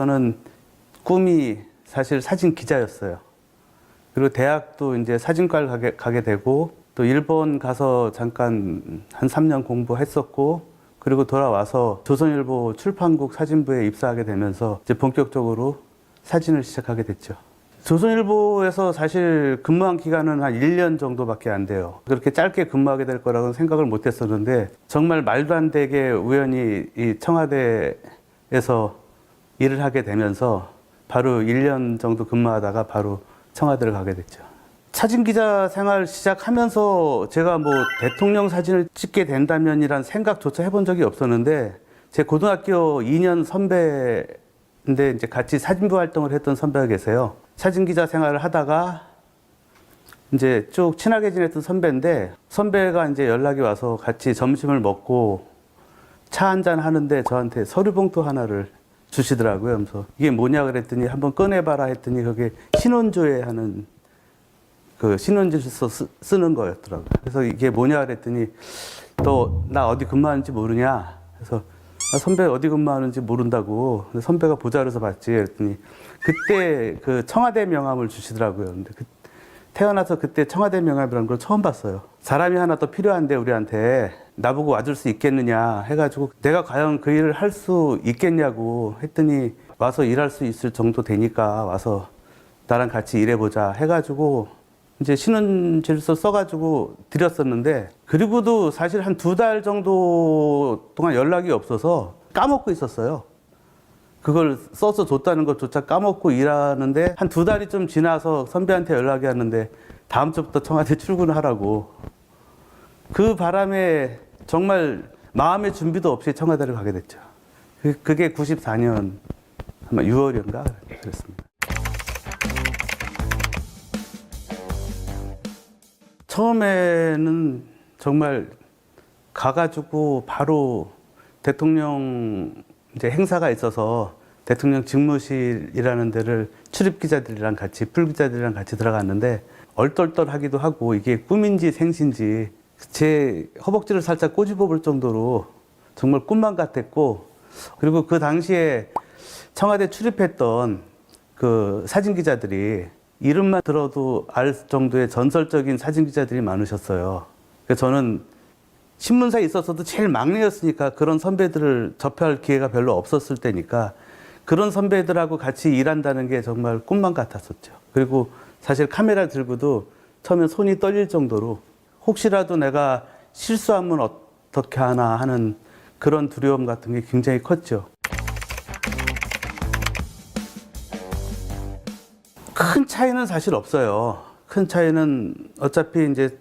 저는 꿈이 사실 사진 기자였어요. 그리고 대학도 이제 사진과를 가게 되고 또 일본 가서 잠깐 한 3년 공부했었고 그리고 돌아와서 조선일보 출판국 사진부에 입사하게 되면서 이제 본격적으로 사진을 시작하게 됐죠. 조선일보에서 사실 근무한 기간은 한 1년 정도밖에 안 돼요. 그렇게 짧게 근무하게 될 거라고는 생각을 못 했었는데 정말 말도 안 되게 우연히 이 청와대에서 일을 하게 되면서 바로 1년 정도 근무하다가 바로 청와대를 가게 됐죠. 사진 기자 생활 시작하면서 제가 뭐 대통령 사진을 찍게 된다면이란 생각조차 해본 적이 없었는데 제 고등학교 2년 선배인데 이제 같이 사진부 활동을 했던 선배가 계세요. 사진 기자 생활을 하다가 이제 쭉 친하게 지냈던 선배인데 선배가 이제 연락이 와서 같이 점심을 먹고 차 한잔 하는데 저한테 서류 봉투 하나를 주시더라고요. 그래서 이게 뭐냐 그랬더니 한번 꺼내봐라 했더니 그게 신원조회 하는 그 신원지서 쓰는 거였더라고요. 그래서 이게 뭐냐 그랬더니 너 나 어디 근무하는지 모르냐? 그래서 선배 어디 근무하는지 모른다고. 선배가 보자로서 봤지. 그랬더니 그때 그 청와대 명함을 주시더라고요. 근데 태어나서 그때 청와대 명함이라는 걸 처음 봤어요. 사람이 하나 더 필요한데 우리한테 나보고 와줄 수 있겠느냐 해가지고 내가 과연 그 일을 할 수 있겠냐고 했더니 와서 일할 수 있을 정도 되니까 와서 나랑 같이 일해보자 해가지고 이제 신원질서 써가지고 드렸었는데 그리고도 사실 한 2달 정도 동안 연락이 없어서 까먹고 있었어요. 그걸 써서 줬다는 것조차 까먹고 일하는데 한 2달이 좀 지나서 선배한테 연락이 왔는데 다음 주부터 청와대 출근하라고. 그 바람에 정말 마음의 준비도 없이 청와대를 가게 됐죠. 그게 94년 아마 6월인가 그랬습니다. 처음에는 정말 가가지고 바로 대통령 이제 행사가 있어서 대통령 직무실이라는 데를 출입 기자들이랑 같이 풀 기자들이랑 같이 들어갔는데 얼떨떨하기도 하고 이게 꿈인지 생신지 제 허벅지를 살짝 꼬집어 볼 정도로 정말 꿈만 같았고 그리고 그 당시에 청와대 출입했던 그 사진 기자들이 이름만 들어도 알 정도의 전설적인 사진 기자들이 많으셨어요. 그래서 저는 신문사에 있었어도 제일 막내였으니까 그런 선배들을 접할 기회가 별로 없었을 때니까 그런 선배들하고 같이 일한다는 게 정말 꿈만 같았었죠. 그리고 사실 카메라 들고도 처음엔 손이 떨릴 정도로 혹시라도 내가 실수하면 어떻게 하나 하는 그런 두려움 같은 게 굉장히 컸죠. 큰 차이는 사실 없어요. 큰 차이는 어차피 이제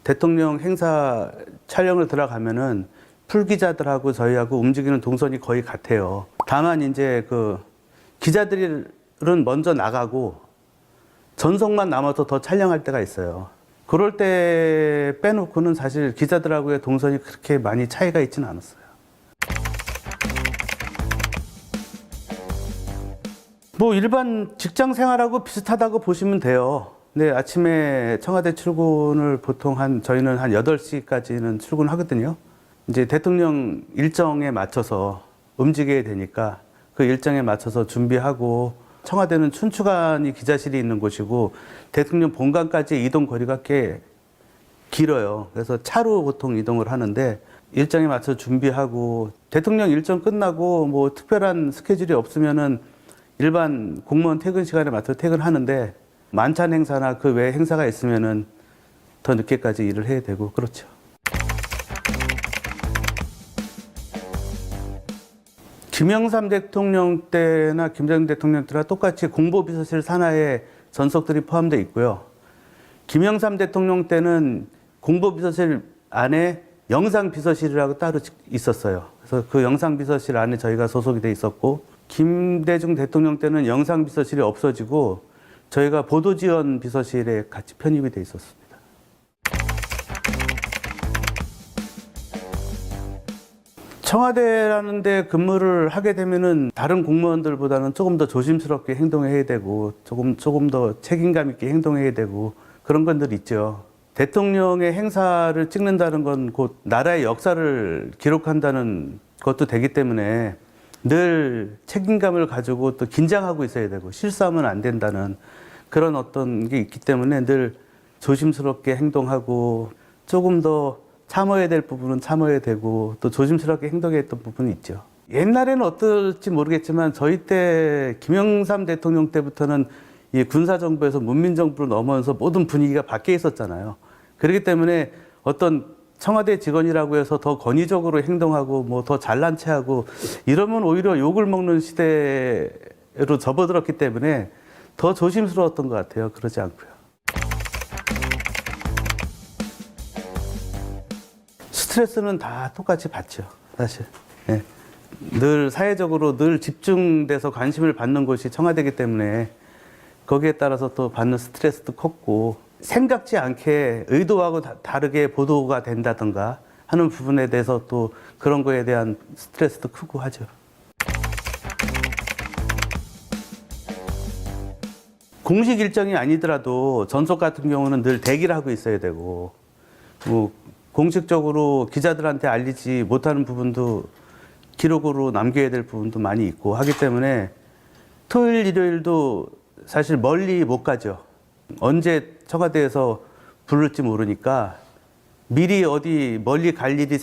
대통령 행사 촬영을 들어가면은 풀 기자들하고 저희하고 움직이는 동선이 거의 같아요. 다만 이제 그 기자들은 먼저 나가고 전속만 남아서 더 촬영할 때가 있어요. 그럴 때 빼놓고는 사실 기자들하고의 동선이 그렇게 많이 차이가 있지는 않았어요. 뭐 일반 직장 생활하고 비슷하다고 보시면 돼요. 근데 아침에 청와대 출근을 보통 저희는 한 8시까지는 출근하거든요. 이제 대통령 일정에 맞춰서 움직여야 되니까 그 일정에 맞춰서 준비하고 청와대는 춘추관이 기자실이 있는 곳이고 대통령 본관까지 이동 거리가 꽤 길어요. 그래서 차로 보통 이동을 하는데 일정에 맞춰 준비하고 대통령 일정 끝나고 뭐 특별한 스케줄이 없으면은 일반 공무원 퇴근 시간에 맞춰 퇴근하는데 만찬 행사나 그 외 행사가 있으면은 더 늦게까지 일을 해야 되고 그렇죠. 김영삼 대통령 때나 김대중 대통령 때나 똑같이 공보비서실 산하에 전속들이 포함되어 있고요. 김영삼 대통령 때는 공보비서실 안에 영상비서실이라고 따로 있었어요. 그래서 그 영상비서실 안에 저희가 소속이 돼 있었고 김대중 대통령 때는 영상비서실이 없어지고 저희가 보도지원비서실에 같이 편입이 돼 있었습니다. 청와대라는 데 근무를 하게 되면은 다른 공무원들보다는 조금 더 조심스럽게 행동해야 되고 조금 더 책임감 있게 행동해야 되고 그런 것들 있죠. 대통령의 행사를 찍는다는 건 곧 나라의 역사를 기록한다는 것도 되기 때문에 늘 책임감을 가지고 또 긴장하고 있어야 되고 실수하면 안 된다는 그런 어떤 게 있기 때문에 늘 조심스럽게 행동하고 조금 더 참아야 될 부분은 참아야 되고 또 조심스럽게 행동했던 부분이 있죠. 옛날에는 어떨지 모르겠지만 저희 때 김영삼 대통령 때부터는 이 군사정부에서 문민정부로 넘어오면서 모든 분위기가 바뀌어 있었잖아요. 그렇기 때문에 어떤 청와대 직원이라고 해서 더 권위적으로 행동하고 뭐 더 잘난 체하고 이러면 오히려 욕을 먹는 시대로 접어들었기 때문에 더 조심스러웠던 것 같아요. 그러지 않고요. 스트레스는 다 똑같이 받죠, 사실. 네. 늘 사회적으로 늘 집중돼서 관심을 받는 곳이 청와대이기 때문에 거기에 따라서 또 받는 스트레스도 컸고 생각지 않게 의도하고 다르게 보도가 된다던가 하는 부분에 대해서 또 그런 거에 대한 스트레스도 크고 하죠. 공식 일정이 아니더라도 전속 같은 경우는 늘 대기를 하고 있어야 되고 뭐 공식적으로 기자들한테 알리지 못하는 부분도 기록으로 남겨야 될 부분도 많이 있고 하기 때문에 토요일, 일요일도 사실 멀리 못 가죠. 언제 청와대에서 부를지 모르니까 미리 어디 멀리 갈 일이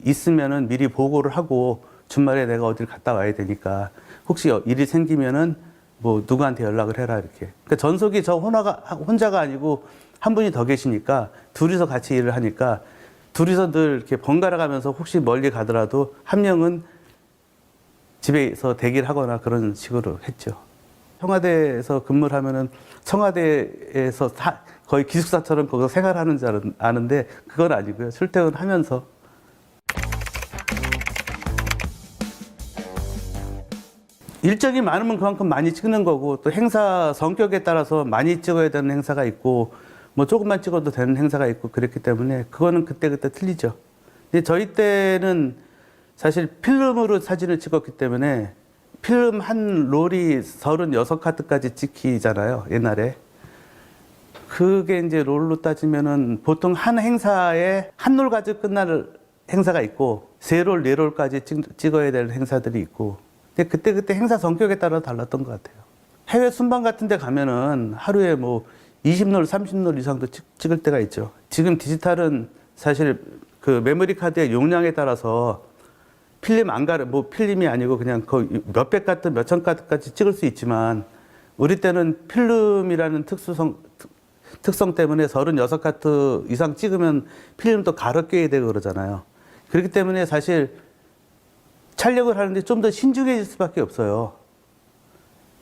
있으면은 미리 보고를 하고 주말에 내가 어딜 갔다 와야 되니까 혹시 일이 생기면은 뭐 누구한테 연락을 해라 이렇게. 그러니까 전속이 저 혼자가 아니고 한 분이 더 계시니까 둘이서 같이 일을 하니까 둘이서 늘 이렇게 번갈아 가면서 혹시 멀리 가더라도 한 명은 집에서 대기를 하거나 그런 식으로 했죠. 청와대에서 근무를 하면은 청와대에서 거의 기숙사처럼 거기서 생활하는 줄 아는데 그건 아니고요. 출퇴근하면서. 일정이 많으면 그만큼 많이 찍는 거고 또 행사 성격에 따라서 많이 찍어야 되는 행사가 있고 뭐 조금만 찍어도 되는 행사가 있고 그랬기 때문에 그거는 그때그때 틀리죠. 근데 저희 때는 사실 필름으로 사진을 찍었기 때문에 필름 한 롤이 36카트까지 찍히잖아요, 옛날에. 그게 이제 롤로 따지면은 보통 한 행사에 한 롤 가지고 끝날 행사가 있고 3롤, 4롤까지 찍어야 되는 행사들이 있고. 근데 그때 행사 성격에 따라 달랐던 것 같아요. 해외 순방 같은 데 가면은 하루에 뭐 20롤, 30롤 이상도 찍을 때가 있죠. 지금 디지털은 사실 그 메모리 카드의 용량에 따라서 필름 뭐 필름이 아니고 그냥 거의 몇백 카트, 몇천 카트까지 찍을 수 있지만 우리 때는 필름이라는 특성 때문에 36카트 이상 찍으면 필름도 갈아 껴야 되고 그러잖아요. 그렇기 때문에 사실 촬영을 하는데 좀 더 신중해질 수밖에 없어요.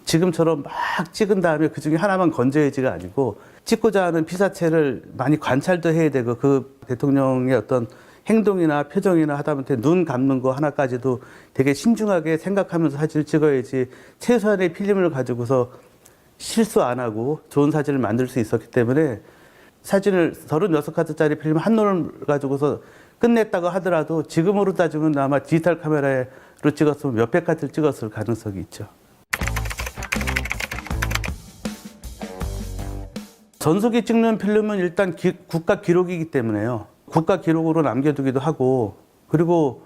지금처럼 막 찍은 다음에 그 중에 하나만 건져야지가 아니고 찍고자 하는 피사체를 많이 관찰도 해야 되고 그 대통령의 어떤 행동이나 표정이나 하다못해 눈 감는 거 하나까지도 되게 신중하게 생각하면서 사진을 찍어야지 최소한의 필름을 가지고서 실수 안 하고 좋은 사진을 만들 수 있었기 때문에 사진을 36카트짜리 필름 한 롤 가지고서 끝냈다고 하더라도 지금으로 따지면 아마 디지털 카메라로 찍었으면 몇백 카트를 찍었을 가능성이 있죠. 전속이 찍는 필름은 일단 국가 기록이기 때문에요. 국가 기록으로 남겨두기도 하고 그리고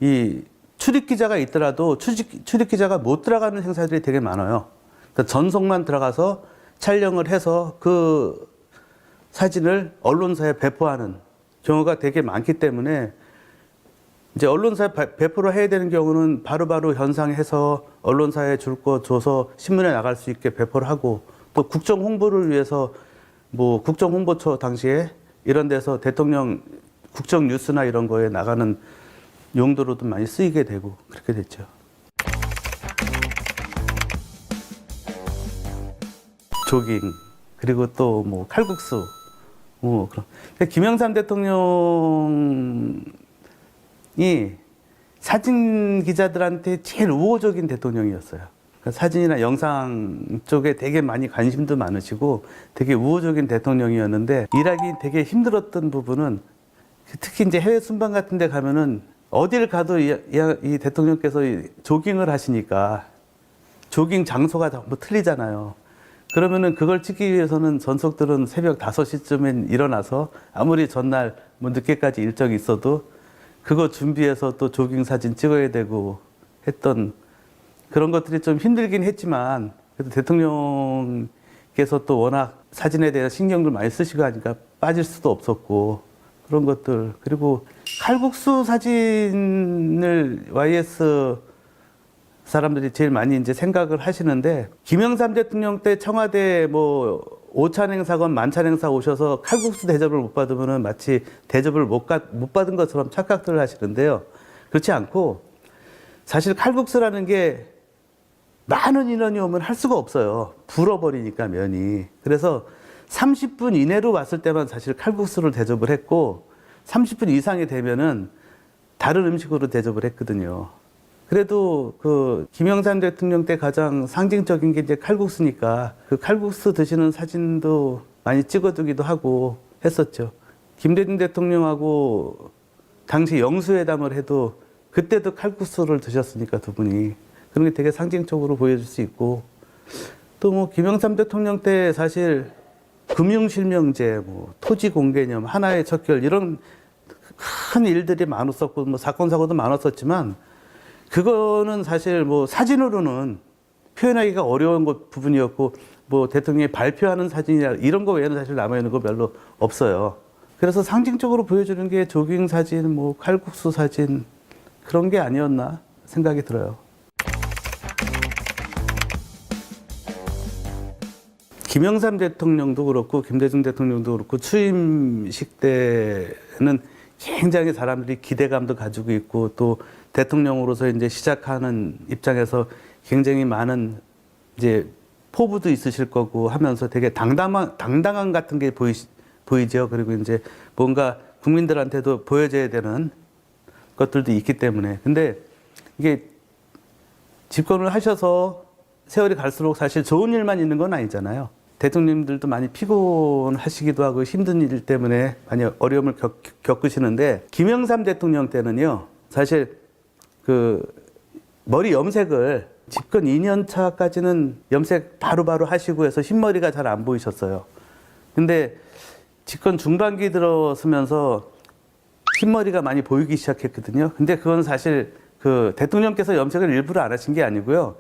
이 출입 기자가 있더라도 출입 기자가 못 들어가는 행사들이 되게 많아요. 그러니까 전속만 들어가서 촬영을 해서 그 사진을 언론사에 배포하는 경우가 되게 많기 때문에 이제 언론사에 배포를 해야 되는 경우는 바로바로 현상해서 언론사에 줄 거 줘서 신문에 나갈 수 있게 배포를 하고 또 국정 홍보를 위해서 뭐 국정 홍보처 당시에 이런 데서 대통령 국정 뉴스나 이런 거에 나가는 용도로도 많이 쓰이게 되고 그렇게 됐죠. 조깅 그리고 또 뭐 칼국수 뭐 그런. 김영삼 대통령이 사진 기자들한테 제일 우호적인 대통령이었어요. 그러니까 사진이나 영상 쪽에 되게 많이 관심도 많으시고 되게 우호적인 대통령이었는데 일하기 되게 힘들었던 부분은 특히 이제 해외 순방 같은 데 가면은 어딜 가도 이 대통령께서 조깅을 하시니까 조깅 장소가 전부 틀리잖아요. 그러면은 그걸 찍기 위해서는 전속들은 새벽 5시쯤에 일어나서 아무리 전날 뭐 늦게까지 일정이 있어도 그거 준비해서 또 조깅 사진 찍어야 되고 했던 그런 것들이 좀 힘들긴 했지만 그래도 대통령께서 또 워낙 사진에 대한 신경을 많이 쓰시고 하니까 빠질 수도 없었고 그런 것들. 그리고 칼국수 사진을 YS 사람들이 제일 많이 이제 생각을 하시는데 김영삼 대통령 때 청와대 뭐 오찬 행사건 만찬 행사 오셔서 칼국수 대접을 못 받으면은 마치 대접을 못 받은 것처럼 착각들을 하시는데요. 그렇지 않고 사실 칼국수라는 게 많은 인원이 오면 할 수가 없어요. 불어버리니까 면이. 그래서 30분 이내로 왔을 때만 사실 칼국수를 대접을 했고 30분 이상이 되면은 다른 음식으로 대접을 했거든요. 그래도 그 김영삼 대통령 때 가장 상징적인 게 이제 칼국수니까 그 칼국수 드시는 사진도 많이 찍어두기도 하고 했었죠. 김대중 대통령하고 당시 영수회담을 해도 그때도 칼국수를 드셨으니까 두 분이 그런 게 되게 상징적으로 보여줄 수 있고 또 뭐 김영삼 대통령 때 사실 금융실명제, 뭐 토지공개념, 하나의 척결 이런 큰 일들이 많았었고 뭐 사건 사고도 많았었지만 그거는 사실 뭐 사진으로는 표현하기가 어려운 부분이었고 뭐 대통령이 발표하는 사진이나 이런 거 외에는 사실 남아있는 거 별로 없어요. 그래서 상징적으로 보여주는 게 조깅 사진, 뭐 칼국수 사진 그런 게 아니었나 생각이 들어요. 김영삼 대통령도 그렇고 김대중 대통령도 그렇고 취임식 때는 굉장히 사람들이 기대감도 가지고 있고 또 대통령으로서 이제 시작하는 입장에서 굉장히 많은 이제 포부도 있으실 거고 하면서 되게 당당함 같은 게 보이죠. 그리고 이제 뭔가 국민들한테도 보여줘야 되는 것들도 있기 때문에. 근데 이게 집권을 하셔서 세월이 갈수록 사실 좋은 일만 있는 건 아니잖아요. 대통령님들도 많이 피곤하시기도 하고 힘든 일 때문에 많이 어려움을 겪으시는데 김영삼 대통령 때는요. 사실 그 머리 염색을 집권 2년 차까지는 염색 바로바로 하시고 해서 흰머리가 잘 안 보이셨어요. 근데 집권 중반기 들어서면서 흰머리가 많이 보이기 시작했거든요. 근데 그건 사실 그 대통령께서 염색을 일부러 안 하신 게 아니고요.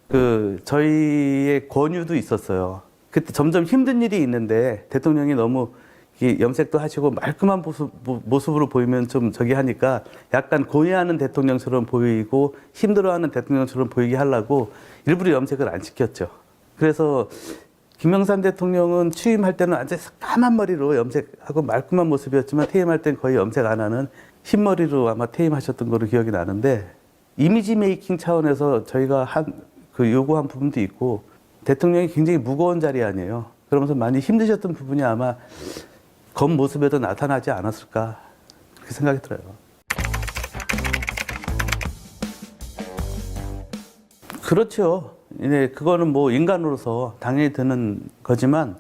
그 저희의 권유도 있었어요. 그때 점점 힘든 일이 있는데 대통령이 너무 염색도 하시고 말끔한 모습으로 보이면 좀 저기 하니까 약간 고뇌하는 대통령처럼 보이고 힘들어하는 대통령처럼 보이게 하려고 일부러 염색을 안 시켰죠. 그래서 김영삼 대통령은 취임할 때는 아주 까만 머리로 염색하고 말끔한 모습이었지만 퇴임할 땐 거의 염색 안 하는 흰머리로 아마 퇴임하셨던 걸로 기억이 나는데 이미지 메이킹 차원에서 저희가 그 요구한 부분도 있고 대통령이 굉장히 무거운 자리 아니에요. 그러면서 많이 힘드셨던 부분이 아마 겉모습에도 나타나지 않았을까 그렇게 생각이 들어요. 그렇죠. 네, 그거는 뭐 인간으로서 당연히 드는 거지만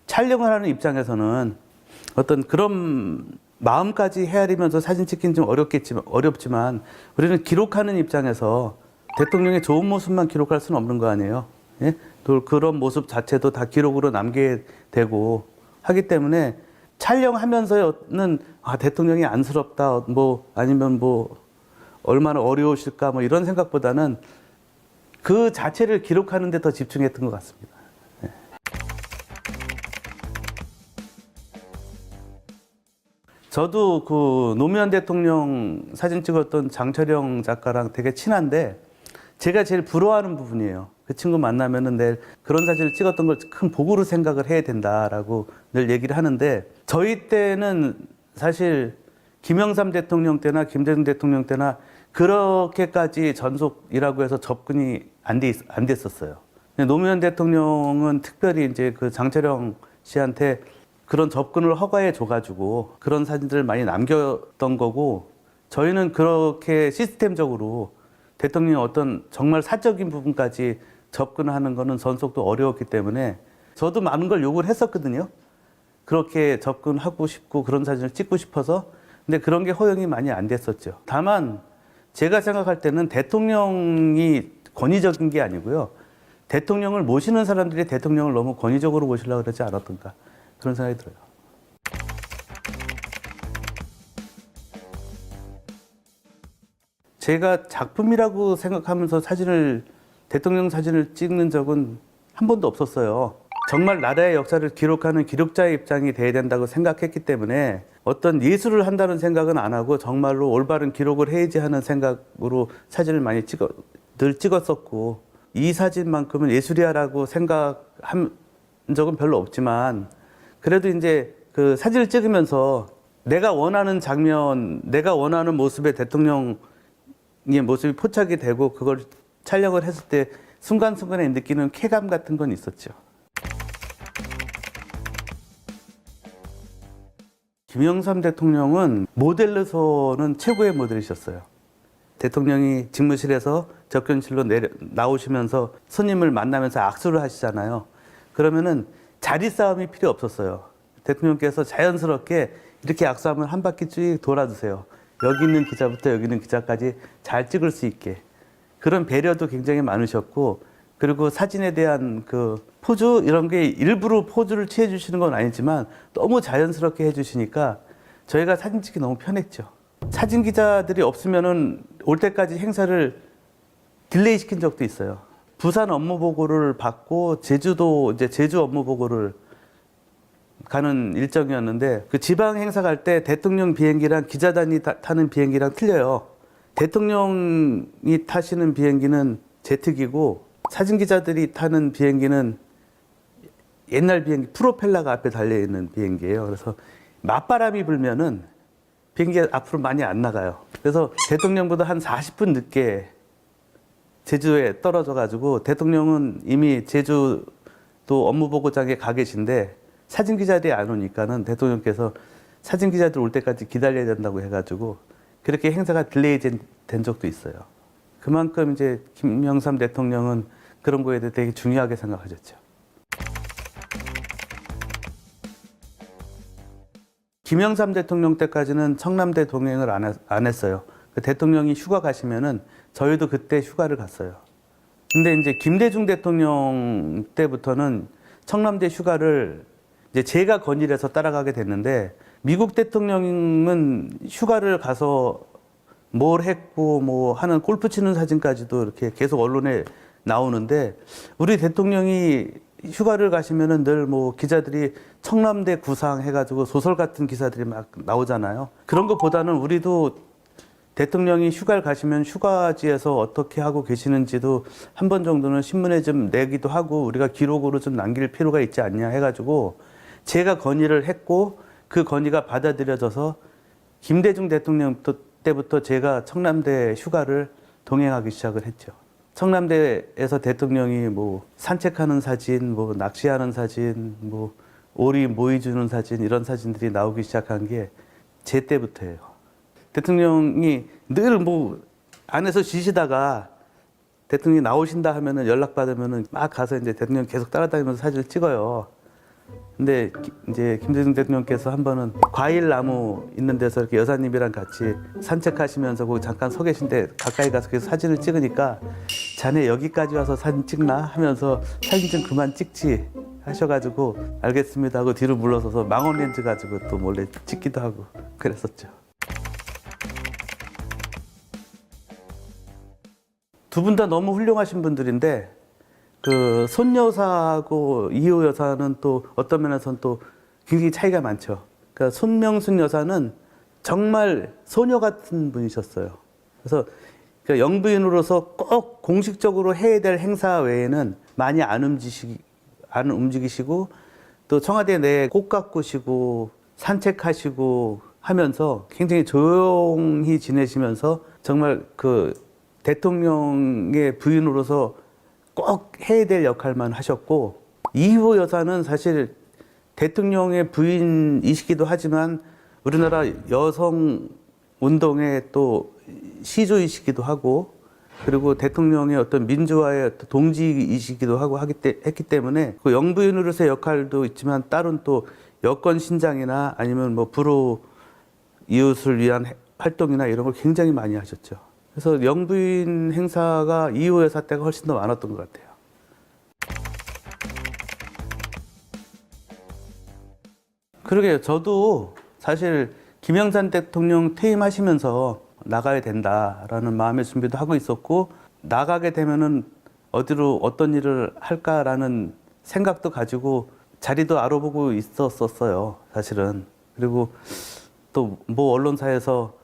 촬영을 하는 입장에서는 어떤 그런 마음까지 헤아리면서 사진 찍기는 좀 어렵지만 우리는 기록하는 입장에서 대통령의 좋은 모습만 기록할 수는 없는 거 아니에요. 예? 또 그런 모습 자체도 다 기록으로 남게 되고 하기 때문에 촬영하면서는 대통령이 안쓰럽다 뭐 아니면 뭐 얼마나 어려우실까 뭐 이런 생각보다는 그 자체를 기록하는 데 더 집중했던 것 같습니다. 네. 저도 그 노무현 대통령 사진 찍었던 장철영 작가랑 되게 친한데 제가 제일 부러워하는 부분이에요. 그 친구 만나면은 내일 그런 사진을 찍었던 걸 큰 복으로 생각을 해야 된다라고 늘 얘기를 하는데 저희 때는 사실 김영삼 대통령 때나 김대중 대통령 때나 그렇게까지 전속이라고 해서 접근이 안 됐었어요. 노무현 대통령은 특별히 이제 그 장철영 씨한테 그런 접근을 허가해 줘가지고 그런 사진들을 많이 남겼던 거고 저희는 그렇게 시스템적으로 대통령의 어떤 정말 사적인 부분까지 접근하는 거는 전속도 어려웠기 때문에 저도 많은 걸 요구를 했었거든요. 그렇게 접근하고 싶고 그런 사진을 찍고 싶어서. 근데 그런 게 허용이 많이 안 됐었죠. 다만 제가 생각할 때는 대통령이 권위적인 게 아니고요. 대통령을 모시는 사람들이 대통령을 너무 권위적으로 모시려고 그러지 않았던가 그런 생각이 들어요. 제가 작품이라고 생각하면서 대통령 사진을 찍는 적은 한 번도 없었어요. 정말 나라의 역사를 기록하는 기록자의 입장이 돼야 된다고 생각했기 때문에 어떤 예술을 한다는 생각은 안 하고 정말로 올바른 기록을 해야지 하는 생각으로 사진을 늘 찍었었고, 이 사진만큼은 예술이야라고 생각한 적은 별로 없지만, 그래도 이제 그 사진을 찍으면서 내가 원하는 장면, 내가 원하는 모습의 대통령의 모습이 포착이 되고 그걸 촬영을 했을 때 순간순간에 느끼는 쾌감 같은 건 있었죠. 김영삼 대통령은 모델로서는 최고의 모델이셨어요. 대통령이 집무실에서 접견실로 나오시면서 손님을 만나면서 악수를 하시잖아요. 그러면은 자리 싸움이 필요 없었어요. 대통령께서 자연스럽게 이렇게 악수하면 한 바퀴 쭉 돌아주세요. 여기 있는 기자부터 여기 있는 기자까지 잘 찍을 수 있게. 그런 배려도 굉장히 많으셨고, 그리고 사진에 대한 그 포즈 이런 게 일부러 포즈를 취해 주시는 건 아니지만 너무 자연스럽게 해 주시니까 저희가 사진 찍기 너무 편했죠. 사진 기자들이 없으면은 올 때까지 행사를 딜레이 시킨 적도 있어요. 부산 업무 보고를 받고 제주 업무 보고를 가는 일정이었는데, 그 지방 행사 갈 때 대통령 비행기랑 기자단이 타는 비행기랑 틀려요. 대통령이 타시는 비행기는 제트기고 사진 기자들이 타는 비행기는 옛날 비행기 프로펠러가 앞에 달려 있는 비행기예요. 그래서 맞바람이 불면은 비행기가 앞으로 많이 안 나가요. 그래서 대통령보다 한 40분 늦게 제주에 떨어져 가지고 대통령은 이미 제주도 업무보고장에 가 계신데 사진 기자들이 안 오니까는 대통령께서 사진 기자들 올 때까지 기다려야 된다고 해가지고 그렇게 행사가 딜레이 된 적도 있어요. 그만큼 이제 김영삼 대통령은 그런 거에 대해 되게 중요하게 생각하셨죠. 김영삼 대통령 때까지는 청남대 동행을 안 했어요. 대통령이 휴가 가시면은 저희도 그때 휴가를 갔어요. 근데 이제 김대중 대통령 때부터는 청남대 휴가를 이제 제가 건의를 해서 따라가게 됐는데, 미국 대통령은 휴가를 가서 뭘 했고 뭐 하는 골프 치는 사진까지도 이렇게 계속 언론에 나오는데, 우리 대통령이 휴가를 가시면은 늘 뭐 기자들이 청남대 구상 해가지고 소설 같은 기사들이 막 나오잖아요. 그런 것보다는 우리도 대통령이 휴가를 가시면 휴가지에서 어떻게 하고 계시는지도 한 번 정도는 신문에 좀 내기도 하고 우리가 기록으로 좀 남길 필요가 있지 않냐 해가지고 제가 건의를 했고, 그 건의가 받아들여져서 김대중 대통령 때부터 제가 청남대 휴가를 동행하기 시작을 했죠. 청남대에서 대통령이 뭐 산책하는 사진, 뭐 낚시하는 사진, 뭐 오리 모이 주는 사진, 이런 사진들이 나오기 시작한 게 제 때부터예요. 대통령이 늘 뭐 안에서 쉬시다가 대통령이 나오신다 하면은 연락받으면은 막 가서 이제 대통령 계속 따라다니면서 사진을 찍어요. 근데 이제 김대중 대통령께서 한 번은 과일 나무 있는 데서 이렇게 여사님이랑 같이 산책하시면서 거기 잠깐 서 계신데 가까이 가서 그 사진을 찍으니까 자네 여기까지 와서 사진 찍나 하면서 사진 좀 그만 찍지 하셔가지고 알겠습니다 하고 뒤로 물러서서 망원 렌즈 가지고 또 몰래 찍기도 하고 그랬었죠. 두 분 다 너무 훌륭하신 분들인데, 그 손 여사하고 이호 여사는 또 어떤 면에서는 또 굉장히 차이가 많죠. 그러니까 손명순 여사는 정말 소녀 같은 분이셨어요. 그래서 그러니까 영부인으로서 꼭 공식적으로 해야 될 행사 외에는 많이 안 움직이시고 또 청와대 내에 꽃 가꾸시고 산책하시고 하면서 굉장히 조용히 지내시면서 정말 그 대통령의 부인으로서 꼭 해야 될 역할만 하셨고, 이호 여사는 사실 대통령의 부인이시기도 하지만 우리나라 여성 운동의 또 시조이시기도 하고, 그리고 대통령의 어떤 민주화의 어떤 동지이시기도 하고 했기 때문에 그 영부인으로서의 역할도 있지만 다른 또 여권 신장이나 아니면 뭐 불우 이웃을 위한 활동이나 이런 걸 굉장히 많이 하셨죠. 그래서 영부인 행사가 이호 여사 때가 훨씬 더 많았던 것 같아요. 그러게요. 저도 사실 김영삼 대통령 퇴임하시면서 나가야 된다라는 마음의 준비도 하고 있었고, 나가게 되면은 어디로 어떤 일을 할까라는 생각도 가지고 자리도 알아보고 있었어요, 사실은. 그리고 또 뭐 언론사에서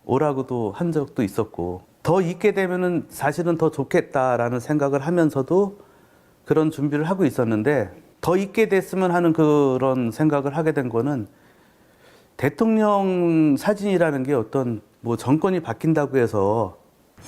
오라고도 한 적도 있었고, 더 있게 되면은 사실은 더 좋겠다라는 생각을 하면서도 그런 준비를 하고 있었는데, 더 있게 됐으면 하는 그런 생각을 하게 된 거는, 대통령 사진이라는 게 어떤 뭐 정권이 바뀐다고 해서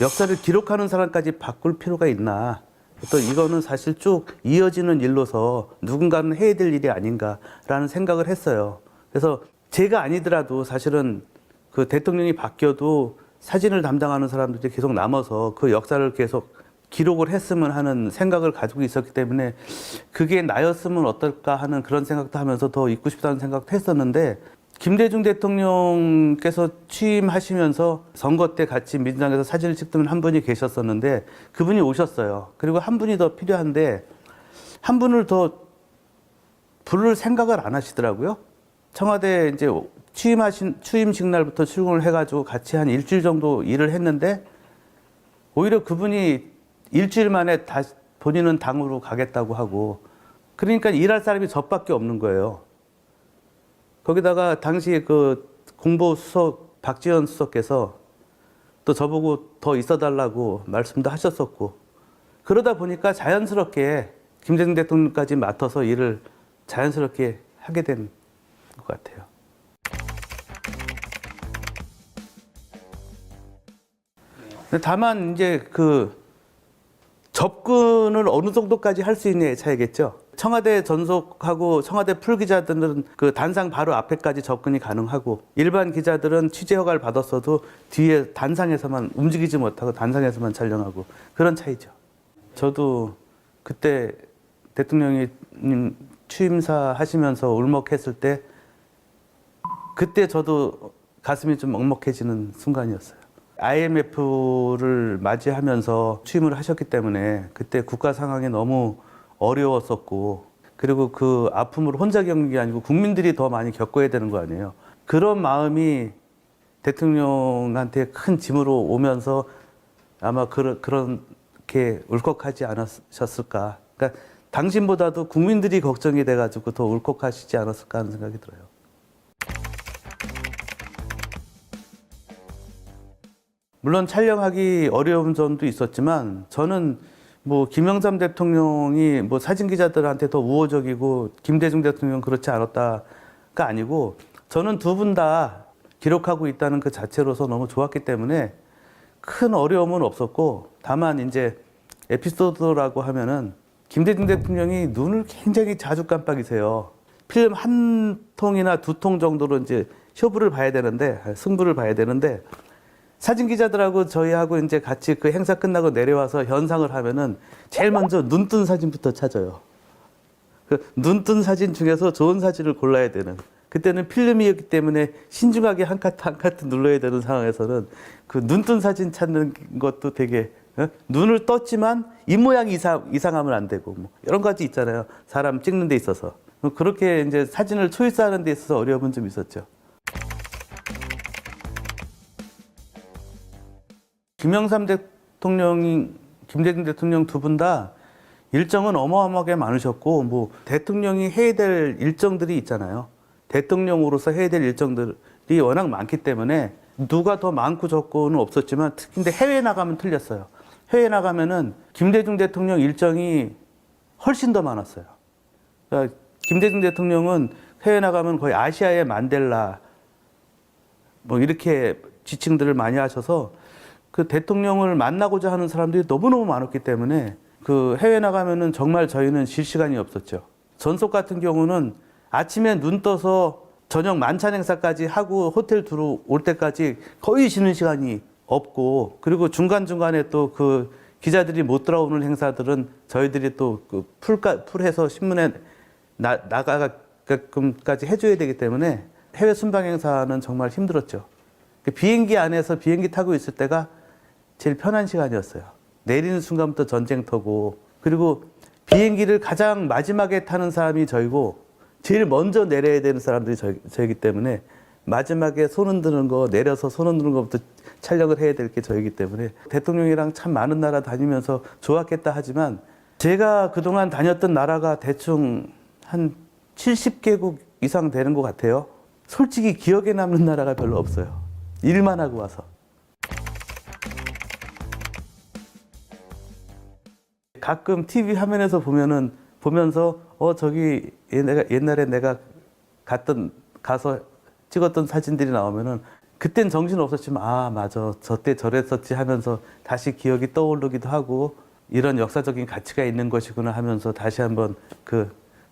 역사를 기록하는 사람까지 바꿀 필요가 있나, 또 이거는 사실 쭉 이어지는 일로서 누군가는 해야 될 일이 아닌가라는 생각을 했어요. 그래서 제가 아니더라도 사실은 그 대통령이 바뀌어도 사진을 담당하는 사람들이 계속 남아서 그 역사를 계속 기록을 했으면 하는 생각을 가지고 있었기 때문에, 그게 나였으면 어떨까 하는 그런 생각도 하면서 더 있고 싶다는 생각도 했었는데, 김대중 대통령께서 취임하시면서 선거 때 같이 민주당에서 사진을 찍던 한 분이 계셨었는데, 그분이 오셨어요. 그리고 한 분이 더 필요한데 한 분을 더 부를 생각을 안 하시더라고요. 청와대 이제 취임식 날부터 출근을 해가지고 같이 한 일주일 정도 일을 했는데, 오히려 그분이 일주일 만에 다시 본인은 당으로 가겠다고 하고, 그러니까 일할 사람이 저밖에 없는 거예요. 거기다가 당시 그 공보수석 박지원 수석께서 또 저보고 더 있어달라고 말씀도 하셨었고, 그러다 보니까 자연스럽게 김대중 대통령까지 맡아서 일을 자연스럽게 하게 된 것 같아요. 다만 이제 그 접근을 어느 정도까지 할 수 있느냐의 차이겠죠. 청와대 전속하고 청와대 풀 기자들은 그 단상 바로 앞에까지 접근이 가능하고, 일반 기자들은 취재 허가를 받았어도 뒤에 단상에서만 움직이지 못하고 단상에서만 촬영하고, 그런 차이죠. 저도 그때 대통령이 취임사 하시면서 울먹했을 때, 그때 저도 가슴이 좀 먹먹해지는 순간이었어요. IMF를 맞이하면서 취임을 하셨기 때문에 그때 국가 상황이 너무 어려웠었고, 그리고 그 아픔을 혼자 겪는 게 아니고 국민들이 더 많이 겪어야 되는 거 아니에요. 그런 마음이 대통령한테 큰 짐으로 오면서 아마 그렇게 울컥하지 않으셨을까. 그러니까 당신보다도 국민들이 걱정이 돼가지고 더 울컥하시지 않았을까 하는 생각이 들어요. 물론 촬영하기 어려운 점도 있었지만, 저는 뭐 김영삼 대통령이 뭐 사진 기자들한테 더 우호적이고 김대중 대통령 그렇지 않았다가 아니고, 저는 두 분 다 기록하고 있다는 그 자체로서 너무 좋았기 때문에 큰 어려움은 없었고, 다만 이제 에피소드라고 하면은 김대중 대통령이 눈을 굉장히 자주 깜빡이세요. 필름 한 통이나 두 통 정도로 이제 쇼부를 봐야 되는데, 승부를 봐야 되는데, 사진 기자들하고 저희하고 이제 같이 그 행사 끝나고 내려와서 현상을 하면은 제일 먼저 눈뜬 사진부터 찾아요. 그 눈뜬 사진 중에서 좋은 사진을 골라야 되는, 그때는 필름이었기 때문에 신중하게 한 카트 한 카트 눌러야 되는 상황에서는 그 눈뜬 사진 찾는 것도 되게, 눈을 떴지만 입모양이 이상하면 안 되고, 뭐 이런 가지 있잖아요. 사람 찍는 데 있어서. 그렇게 이제 사진을 초이스하는 데 있어서 어려움은 좀 있었죠. 김영삼 대통령이, 김대중 대통령 두 분 다 일정은 어마어마하게 많으셨고, 뭐 대통령이 해야 될 일정들이 있잖아요. 대통령으로서 해야 될 일정들이 워낙 많기 때문에 누가 더 많고 적고는 없었지만, 근데 해외 나가면 틀렸어요. 해외 나가면은 김대중 대통령 일정이 훨씬 더 많았어요. 그러니까 김대중 대통령은 해외 나가면 거의 아시아의 만델라 뭐 이렇게 지칭들을 많이 하셔서, 그 대통령을 만나고자 하는 사람들이 너무너무 많았기 때문에 그 해외 나가면은 정말 저희는 쉴 시간이 없었죠. 전속 같은 경우는 아침에 눈 떠서 저녁 만찬 행사까지 하고 호텔 들어올 때까지 거의 쉬는 시간이 없고, 그리고 중간중간에 또 그 기자들이 못 들어오는 행사들은 저희들이 또 그 풀해서 신문에 나가게끔까지 해줘야 되기 때문에 해외 순방 행사는 정말 힘들었죠. 비행기 안에서 비행기 타고 있을 때가 제일 편한 시간이었어요. 내리는 순간부터 전쟁터고, 그리고 비행기를 가장 마지막에 타는 사람이 저희고 제일 먼저 내려야 되는 사람들이 저희기 때문에 마지막에 손 흔드는 거, 내려서 손 흔드는 것부터 촬영을 해야 될 게 저이기 때문에 대통령이랑 참 많은 나라 다니면서 좋았겠다 하지만 제가 그동안 다녔던 나라가 대충 한 70개국 이상 되는 것 같아요. 솔직히 기억에 남는 나라가 별로 없어요. 일만 하고 와서. 가끔 TV 화면에서 보면서 저기 옛날에 내가 가서 찍었던 사진들이 나오면은 그땐 정신 없었지만 아 맞아 저때 저랬었지 하면서 다시 기억이 떠오르기도 하고 이런 역사적인 가치가 있는 것이구나 하면서 다시 한번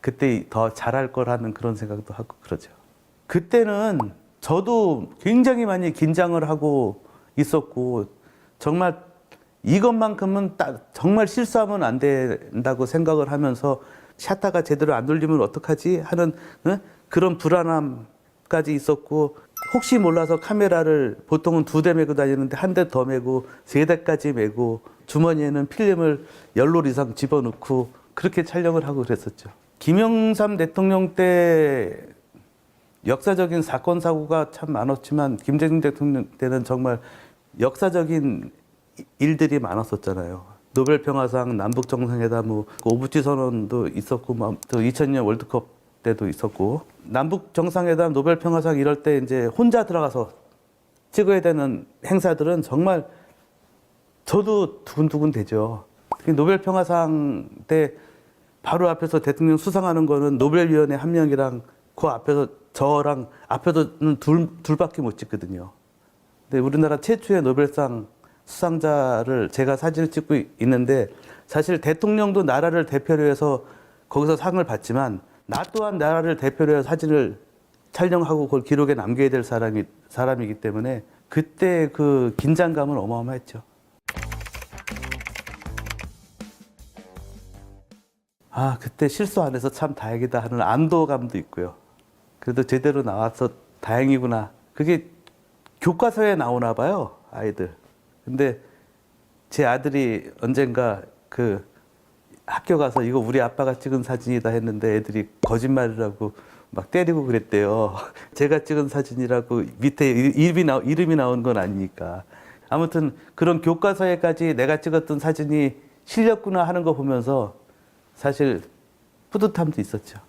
그때 더 잘할 거라는 그런 생각도 하고 그러죠. 그때는 저도 굉장히 많이 긴장을 하고 있었고 정말 이것만큼은 정말 실수하면 안 된다고 생각을 하면서 샷타가 제대로 안 돌리면 어떡하지 하는 그런 불안함까지 있었고 혹시 몰라서 카메라를 보통은 2대 메고 다니는데 1대 더 메고 3대까지 메고 주머니에는 필름을 10롤 이상 집어넣고 그렇게 촬영을 하고 그랬었죠. 김영삼 대통령 때 역사적인 사건 사고가 참 많았지만 김대중 대통령 때는 정말 역사적인 일들이 많았었잖아요. 노벨 평화상, 남북 정상회담, 오부치 선언도 있었고, 또 2000년 월드컵 때도 있었고, 남북 정상회담, 노벨 평화상 이럴 때 이제 혼자 들어가서 찍어야 되는 행사들은 정말 저도 두근두근 되죠. 특히 노벨 평화상 때 바로 앞에서 대통령 수상하는 거는 노벨위원회 한 명이랑 그 앞에서 저랑 앞에서는 둘밖에 못 찍거든요. 근데 우리나라 최초의 노벨상 수상자를 제가 사진을 찍고 있는데 사실 대통령도 나라를 대표로 해서 거기서 상을 받지만 나 또한 나라를 대표로 해서 사진을 촬영하고 그걸 기록에 남겨야 될 사람이기 때문에 그때 그 긴장감은 어마어마했죠. 아, 그때 실수 안 해서 참 다행이다 하는 안도감도 있고요. 그래도 제대로 나와서 다행이구나. 그게 교과서에 나오나 봐요, 아이들. 근데 제 아들이 언젠가 학교 가서 이거 우리 아빠가 찍은 사진이다 했는데 애들이 거짓말이라고 막 때리고 그랬대요. 제가 찍은 사진이라고 밑에 이름이 나온 건 아니니까. 아무튼 그런 교과서에까지 내가 찍었던 사진이 실렸구나 하는 거 보면서 사실 뿌듯함도 있었죠.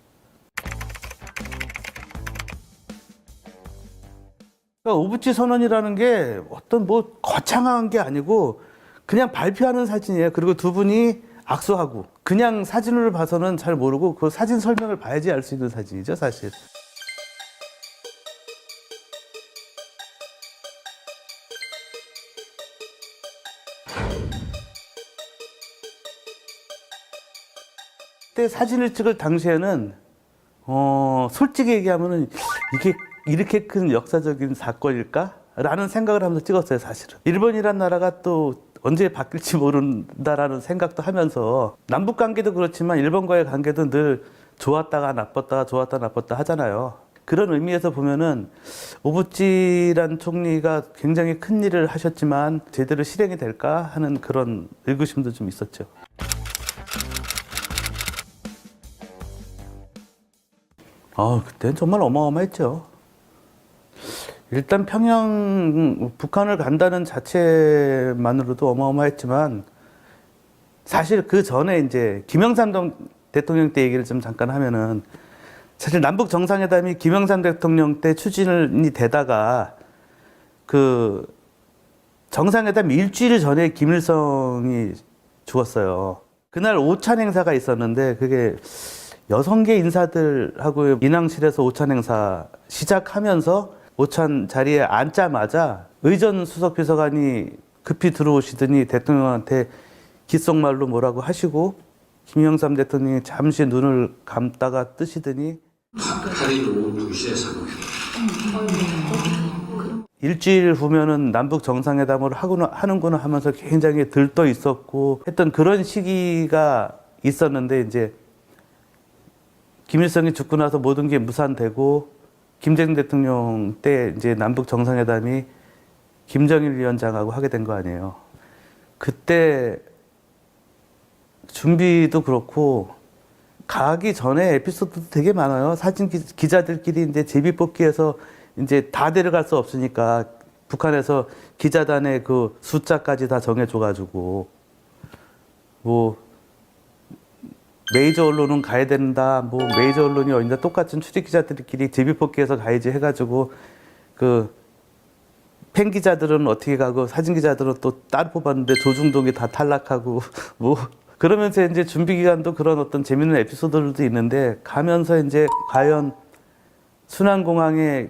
그러니까 오부치 선언이라는 게 어떤 거창한 게 아니고 그냥 발표하는 사진이에요. 그리고 두 분이 악수하고 그냥 사진으로 봐서는 잘 모르고 그 사진 설명을 봐야지 알 수 있는 사진이죠, 사실. 그때 사진을 찍을 당시에는 솔직히 얘기하면은 이게 이렇게 큰 역사적인 사건일까? 라는 생각을 하면서 찍었어요, 사실은. 일본이란 나라가 또 언제 바뀔지 모른다라는 생각도 하면서 남북 관계도 그렇지만 일본과의 관계도 늘 좋았다가 나빴다가 좋았다 나빴다 하잖아요. 그런 의미에서 보면은 오부치란 총리가 굉장히 큰 일을 하셨지만 제대로 실행이 될까 하는 그런 의구심도 좀 있었죠. 그때는 정말 어마어마했죠. 일단 북한을 간다는 자체만으로도 어마어마했지만 사실 그 전에 이제 김영삼 대통령 때 얘기를 좀 잠깐 하면은 사실 남북 정상회담이 김영삼 대통령 때 추진이 되다가 그 정상회담 일주일 전에 김일성이 죽었어요. 그날 오찬 행사가 있었는데 그게 6개 인사들하고 인왕실에서 오찬 행사 시작하면서 오찬 자리에 앉자마자 의전 수석 비서관이 급히 들어오시더니 대통령한테 귓속말로 뭐라고 하시고 김영삼 대통령이 잠시 눈을 감다가 뜨시더니 하루 오후 2시에 사망. 일주일 후면은 남북 정상회담을 하는구나 하면서 굉장히 들떠 있었고 했던 그런 시기가 있었는데 이제 김일성이 죽고 나서 모든 게 무산되고 김대중 대통령 때 이제 남북 정상회담이 김정일 위원장하고 하게 된 거 아니에요. 그때 준비도 그렇고 가기 전에 에피소드도 되게 많아요. 사진 기자들끼리 이제 제비뽑기해서 이제 다 데려갈 수 없으니까 북한에서 기자단의 그 숫자까지 다 정해줘가지고 뭐 메이저 언론은 가야 된다, 뭐 메이저 언론이 어딘가 똑같은 출입 기자들끼리 제비뽑기해서 가야지 해가지고 그 팬 기자들은 어떻게 가고 사진 기자들은 또 따로 뽑았는데 조중동이 다 탈락하고 뭐 그러면서 이제 준비 기간도 그런 어떤 재밌는 에피소드들도 있는데 가면서 이제 과연 순환공항에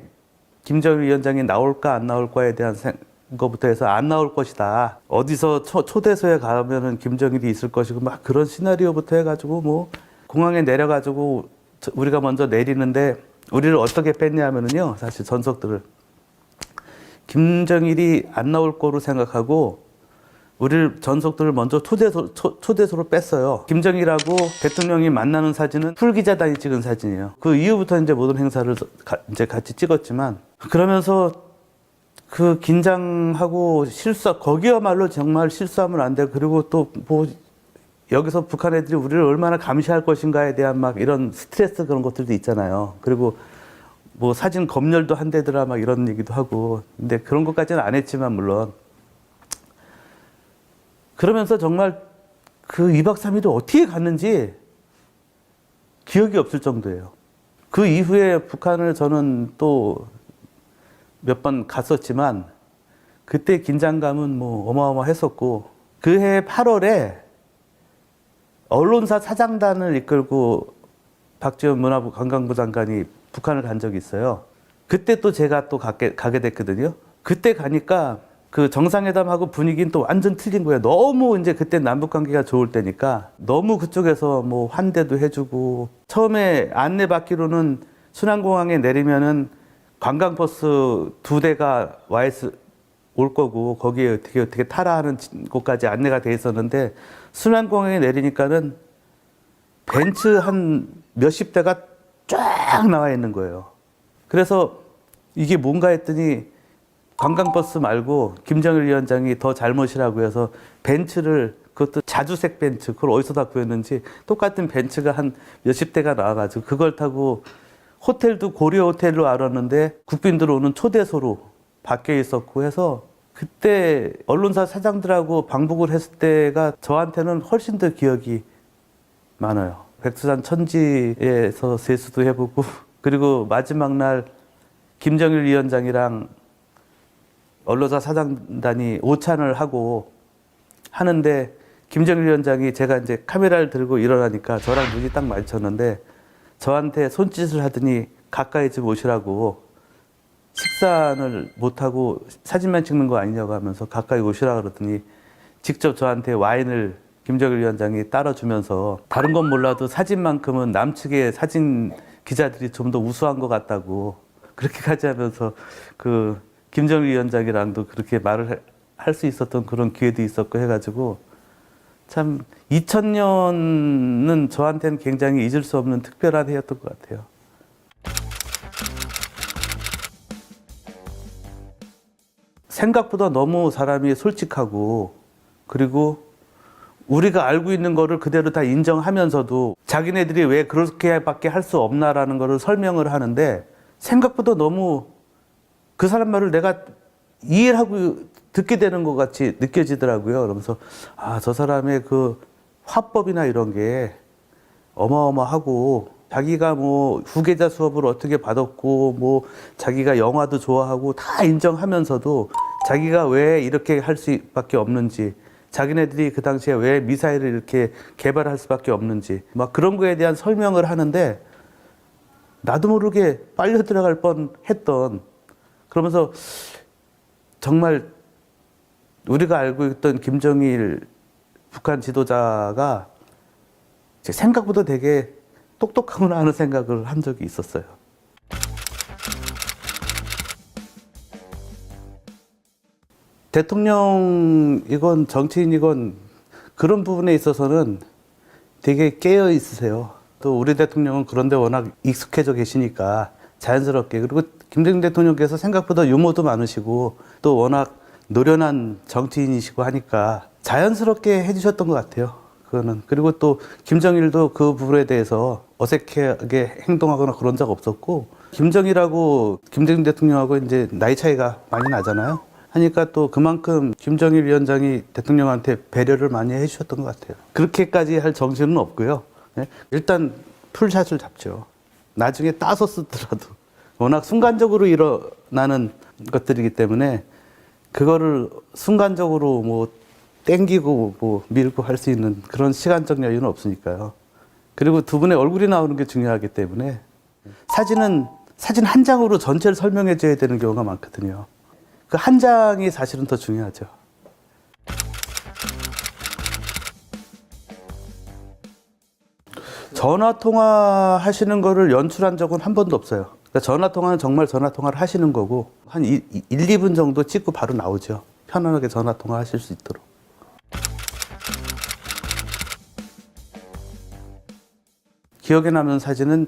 김정일 위원장이 나올까 안 나올까에 대한 거부터 해서 안 나올 것이다. 어디서 초대소에 가면은 김정일이 있을 것이고 막 그런 시나리오부터 해가지고 뭐 공항에 내려가지고 우리가 먼저 내리는데 우리를 어떻게 뺐냐면은요. 사실 전속들을 김정일이 안 나올 거로 생각하고 우리를 전속들을 먼저 초대소로 뺐어요. 김정일하고 대통령이 만나는 사진은 풀기자단이 찍은 사진이에요. 그 이후부터 이제 모든 행사를 이제 같이 찍었지만 그러면서 그 긴장하고 거기야말로 정말 실수하면 안 돼. 그리고 또 뭐 여기서 북한 애들이 우리를 얼마나 감시할 것인가에 대한 막 이런 스트레스 그런 것들도 있잖아요. 그리고 뭐 사진 검열도 한대더라 막 이런 얘기도 하고. 근데 그런 것까지는 안 했지만 물론. 그러면서 정말 그 2박 3일을 어떻게 갔는지 기억이 없을 정도예요. 그 이후에 북한을 저는 또 몇 번 갔었지만 그때 긴장감은 뭐 어마어마했었고 그해 8월에 언론사 사장단을 이끌고 박지원 문화부 관광부 장관이 북한을 간 적이 있어요. 그때 또 제가 또 가게 됐거든요. 그때 가니까 그 정상회담하고 분위기는 또 완전 틀린 거예요. 너무 이제 그때 남북 관계가 좋을 때니까 너무 그쪽에서 뭐 환대도 해주고 처음에 안내 받기로는 순환공항에 내리면은 관광버스 2대가 올 거고 거기에 어떻게 타라 하는 곳까지 안내가 돼 있었는데 순환공항에 내리니까는 벤츠 한 몇십 대가 쫙 나와 있는 거예요. 그래서 이게 뭔가 했더니 관광버스 말고 김정일 위원장이 더 잘못이라고 해서 벤츠를 그것도 자주색 벤츠 그걸 어디서 다 구했는지 똑같은 벤츠가 한 몇십 대가 나와가지고 그걸 타고 호텔도 고려 호텔로 알았는데 국빈들 오는 초대소로 밖에 있었고 해서 그때 언론사 사장들하고 방북을 했을 때가 저한테는 훨씬 더 기억이 많아요. 백두산 천지에서 세수도 해보고 그리고 마지막 날 김정일 위원장이랑 언론사 사장단이 오찬을 하고 하는데 김정일 위원장이 제가 이제 카메라를 들고 일어나니까 저랑 눈이 딱 마주쳤는데 저한테 손짓을 하더니 가까이 좀 오시라고 식사를 못하고 사진만 찍는 거 아니냐고 하면서 가까이 오시라 그러더니 직접 저한테 와인을 김정일 위원장이 따라주면서 다른 건 몰라도 사진만큼은 남측의 사진 기자들이 좀 더 우수한 것 같다고 그렇게까지 하면서 그 김정일 위원장이랑도 그렇게 말을 할 수 있었던 그런 기회도 있었고 해가지고 참 2000년은 저한테는 굉장히 잊을 수 없는 특별한 해였던 것 같아요. 생각보다 너무 사람이 솔직하고 그리고 우리가 알고 있는 거를 그대로 다 인정하면서도 자기네들이 왜 그렇게밖에 할 수 없나라는 거를 설명을 하는데 생각보다 너무 그 사람 말을 내가 이해를 하고 듣게 되는 것 같이 느껴지더라고요. 그러면서 아, 저 사람의 그 화법이나 이런 게 어마어마하고 자기가 뭐 후계자 수업을 어떻게 받았고 뭐 자기가 영화도 좋아하고 다 인정하면서도 자기가 왜 이렇게 할 수밖에 없는지 자기네들이 그 당시에 왜 미사일을 이렇게 개발할 수밖에 없는지 막 그런 거에 대한 설명을 하는데 나도 모르게 빨려 들어갈 뻔했던 그러면서 정말 우리가 알고 있던 김정일 북한 지도자가 생각보다 되게 똑똑하구나 하는 생각을 한 적이 있었어요. 대통령이건 정치인이건 그런 부분에 있어서는 되게 깨어 있으세요. 또 우리 대통령은 그런데 워낙 익숙해져 계시니까 자연스럽게 그리고 김대중 대통령께서 생각보다 유머도 많으시고 또 워낙 노련한 정치인이시고 하니까 자연스럽게 해주셨던 것 같아요. 그거는 그리고 또 김정일도 그 부분에 대해서 어색하게 행동하거나 그런 적 없었고 김정일 대통령하고 이제 나이 차이가 많이 나잖아요. 하니까 또 그만큼 김정일 위원장이 대통령한테 배려를 많이 해주셨던 것 같아요. 그렇게까지 할 정신은 없고요. 네? 일단 풀샷을 잡죠. 나중에 따서 쓰더라도 워낙 순간적으로 일어나는 것들이기 때문에 그거를 순간적으로 뭐 땡기고 뭐 밀고 할 수 있는 그런 시간적 여유는 없으니까요. 그리고 두 분의 얼굴이 나오는 게 중요하기 때문에 사진 한 장으로 전체를 설명해 줘야 되는 경우가 많거든요. 그 한 장이 사실은 더 중요하죠. 전화 통화 하시는 거를 연출한 적은 한 번도 없어요. 그러니까 전화 통화는 정말 전화 통화를 하시는 거고 한 1, 2분 정도 찍고 바로 나오죠. 편안하게 전화 통화 하실 수 있도록. 기억에 남는 사진은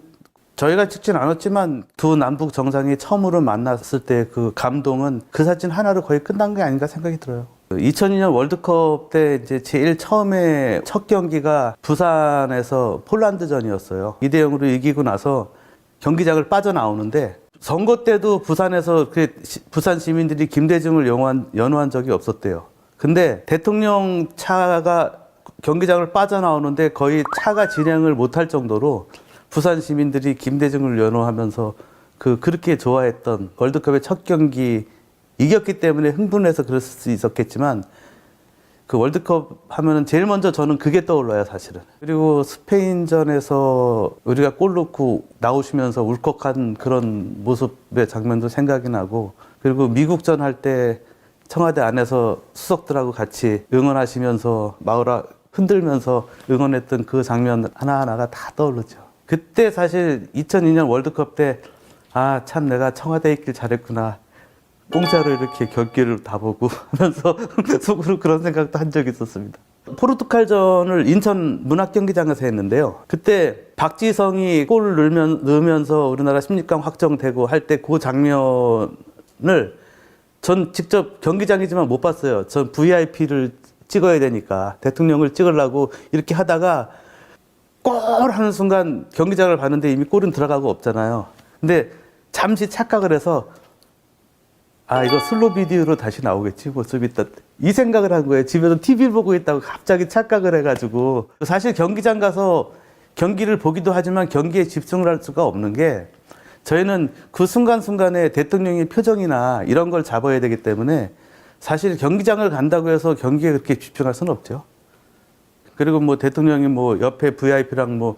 저희가 찍진 않았지만 두 남북 정상이 처음으로 만났을 때 그 감동은 그 사진 하나로 거의 끝난 게 아닌가 생각이 들어요. 2002년 월드컵 때 이제 제일 처음에 첫 경기가 부산에서 폴란드전이었어요. 2대0으로 이기고 나서 경기장을 빠져나오는데 선거 때도 부산에서 부산 시민들이 김대중을 연호한 적이 없었대요. 근데 대통령 차가 경기장을 빠져나오는데 거의 차가 진행을 못할 정도로 부산 시민들이 김대중을 연호하면서 그렇게 좋아했던 월드컵의 첫 경기 이겼기 때문에 흥분해서 그럴 수 있었겠지만 그 월드컵 하면은 제일 먼저 저는 그게 떠올라요, 사실은. 그리고 스페인전에서 우리가 골 넣고 나오시면서 울컥한 그런 모습의 장면도 생각이 나고, 그리고 미국전 할 때 청와대 안에서 수석들하고 같이 응원하시면서 마우라 흔들면서 응원했던 그 장면 하나하나가 다 떠오르죠. 그때 사실 2002년 월드컵 때 아, 참 내가 청와대에 있길 잘했구나. 공짜로 이렇게 경기를 다 보고 하면서 속으로 그런 생각도 한 적이 있었습니다. 포르투갈전을 인천 문학경기장에서 했는데요. 그때 박지성이 골을 넣으면서 우리나라 16강 확정되고 할 때 그 장면을 전 직접 경기장이지만 못 봤어요. 전 VIP를 찍어야 되니까 대통령을 찍으려고 이렇게 하다가 골 하는 순간 경기장을 봤는데 이미 골은 들어가고 없잖아요. 근데 잠시 착각을 해서 아, 이거 슬로 비디오로 다시 나오겠지, 모습이 있다. 이 생각을 한 거예요. 집에서 TV 보고 있다고 갑자기 착각을 해가지고. 사실 경기장 가서 경기를 보기도 하지만 경기에 집중을 할 수가 없는 게 저희는 그 순간순간에 대통령의 표정이나 이런 걸 잡아야 되기 때문에 사실 경기장을 간다고 해서 경기에 그렇게 집중할 수는 없죠. 그리고 뭐 대통령이 뭐 옆에 VIP랑 뭐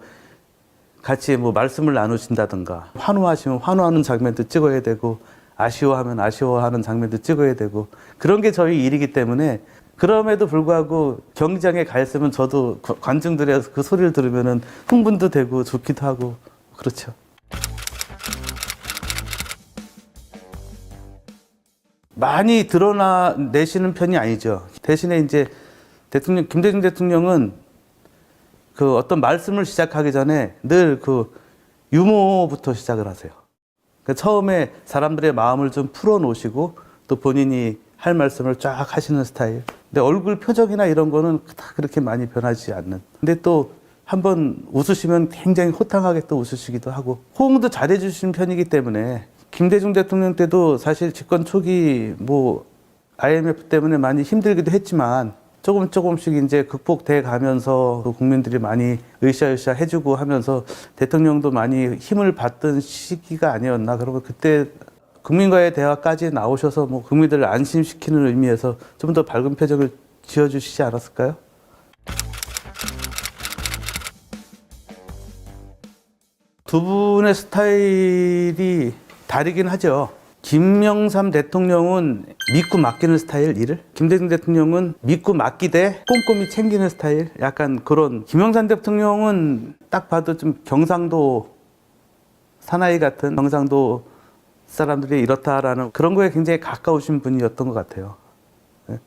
같이 뭐 말씀을 나누신다든가 환호하시면 환호하는 장면도 찍어야 되고 아쉬워하면 아쉬워하는 장면도 찍어야 되고 그런 게 저희 일이기 때문에 그럼에도 불구하고 경기장에 가 있으면 저도 관중들의 그 소리를 들으면은 흥분도 되고 좋기도 하고 그렇죠. 많이 드러내시는 편이 아니죠. 대신에 이제 김대중 대통령은 그 어떤 말씀을 시작하기 전에 늘 그 유머부터 시작을 하세요. 그러니까 처음에 사람들의 마음을 좀 풀어놓으시고 또 본인이 할 말씀을 쫙 하시는 스타일. 근데 얼굴 표정이나 이런 거는 다 그렇게 많이 변하지 않는. 근데 또 한번 웃으시면 굉장히 호탕하게 또 웃으시기도 하고 호응도 잘해 주시는 편이기 때문에 김대중 대통령 때도 사실 집권 초기 뭐 IMF 때문에 많이 힘들기도 했지만 조금씩 이제 극복돼 가면서 국민들이 많이 으쌰으쌰 해주고 하면서 대통령도 많이 힘을 받던 시기가 아니었나. 그러면 그때 국민과의 대화까지 나오셔서 뭐 국민들을 안심시키는 의미에서 좀 더 밝은 표정을 지어주시지 않았을까요? 두 분의 스타일이 다르긴 하죠. 김영삼 대통령은 믿고 맡기는 스타일, 일을. 김대중 대통령은 믿고 맡기되 꼼꼼히 챙기는 스타일, 약간 그런. 김영삼 대통령은 딱 봐도 좀 경상도 사나이 같은 경상도 사람들이 이렇다라는 그런 거에 굉장히 가까우신 분이었던 것 같아요.